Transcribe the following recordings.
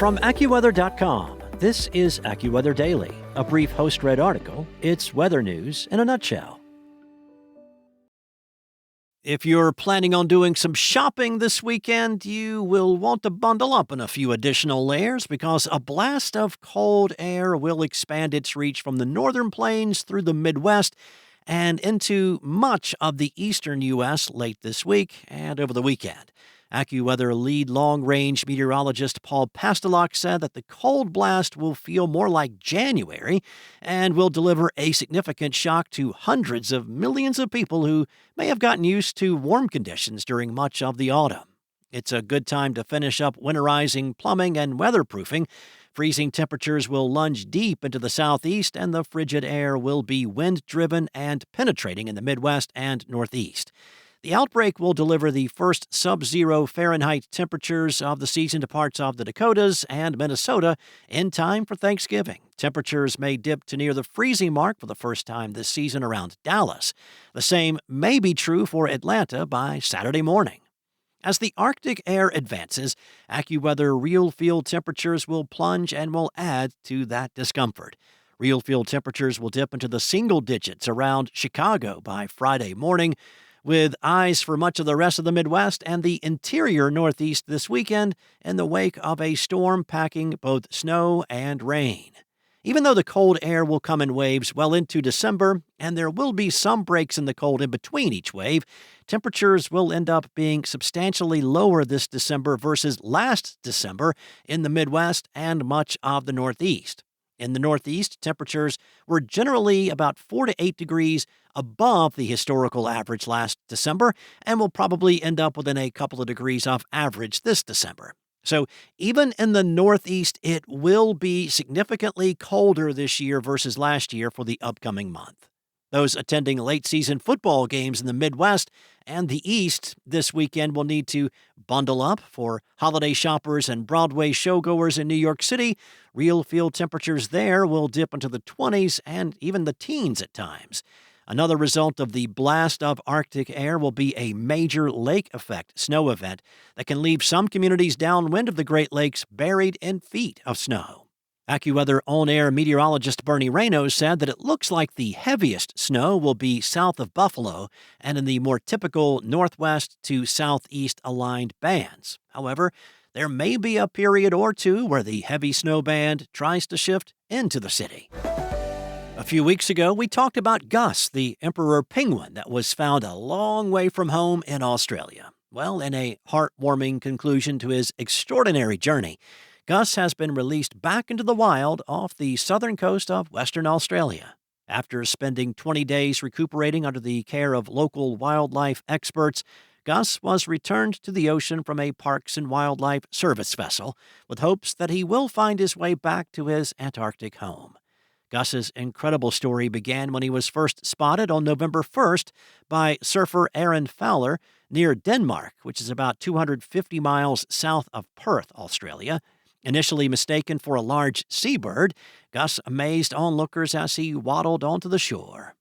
From AccuWeather.com, this is AccuWeather Daily, a brief host-read article. It's weather news in a nutshell. If you're planning on doing some shopping this weekend, you will want to bundle up in a few additional layers because a blast of cold air will expand its reach from the northern plains through the Midwest and into much of the eastern U.S. late this week and over the weekend. AccuWeather lead long-range meteorologist Paul Pastelok said that the cold blast will feel more like January and will deliver a significant shock to hundreds of millions of people who may have gotten used to warm conditions during much of the autumn. It's a good time to finish up winterizing plumbing and weatherproofing. Freezing temperatures will lunge deep into the southeast, and the frigid air will be wind-driven and penetrating in the Midwest and Northeast. The outbreak will deliver the first sub-zero Fahrenheit temperatures of the season to parts of the Dakotas and Minnesota in time for Thanksgiving. Temperatures may dip to near the freezing mark for the first time this season around Dallas. The same may be true for Atlanta by Saturday morning. As the Arctic air advances, AccuWeather RealFeel temperatures will plunge and will add to that discomfort. RealFeel temperatures will dip into the single digits around Chicago by Friday morning, with eyes for much of the rest of the Midwest and the interior Northeast this weekend in the wake of a storm packing both snow and rain. Even though the cold air will come in waves well into December, and there will be some breaks in the cold in between each wave, temperatures will end up being substantially lower this December versus last December in the Midwest and much of the Northeast. In the Northeast, temperatures were generally about 4 to 8 degrees above the historical average last December and will probably end up within a couple of degrees of average this December. So even in the Northeast, it will be significantly colder this year versus last year for the upcoming month. Those attending late-season football games in the Midwest and the East this weekend will need to bundle up. For holiday shoppers and Broadway showgoers in New York City, RealFeel temperatures there will dip into the 20s and even the teens at times. Another result of the blast of Arctic air will be a major lake effect snow event that can leave some communities downwind of the Great Lakes buried in feet of snow. AccuWeather on-air meteorologist Bernie Raynos said that it looks like the heaviest snow will be south of Buffalo and in the more typical northwest to southeast aligned bands. However, there may be a period or two where the heavy snow band tries to shift into the city. A few weeks ago, we talked about Gus the Emperor Penguin that was found a long way from home in Australia. Well, in a heartwarming conclusion to his extraordinary journey, Gus has been released back into the wild off the southern coast of Western Australia. After spending 20 days recuperating under the care of local wildlife experts, Gus was returned to the ocean from a Parks and Wildlife Service vessel with hopes that he will find his way back to his Antarctic home. Gus's incredible story began when he was first spotted on November 1st by surfer Aaron Fowler near Denmark, which is about 250 miles south of Perth, Australia. Initially mistaken for a large seabird, Gus amazed onlookers as he waddled onto the shore.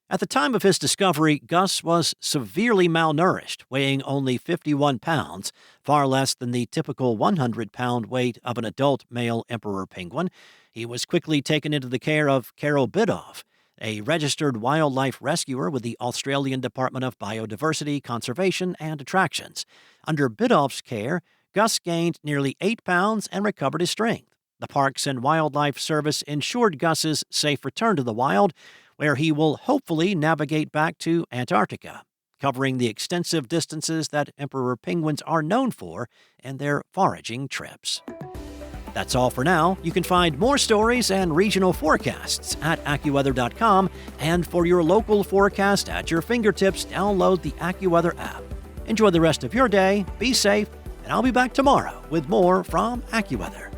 At the time of his discovery, Gus was severely malnourished, weighing only 51 pounds, far less than the typical 100-pound weight of an adult male emperor penguin. He was quickly taken into the care of Carol Bidoff, a registered wildlife rescuer with the Australian Department of Biodiversity, Conservation and Attractions. Under Bidoff's care, Gus gained nearly 8 pounds and recovered his strength. The Parks and Wildlife Service ensured Gus's safe return to the wild, where he will hopefully navigate back to Antarctica, covering the extensive distances that emperor penguins are known for in their foraging trips. That's all for now. You can find more stories and regional forecasts at AccuWeather.com, and for your local forecast at your fingertips, download the AccuWeather app. Enjoy the rest of your day, be safe, and I'll be back tomorrow with more from AccuWeather.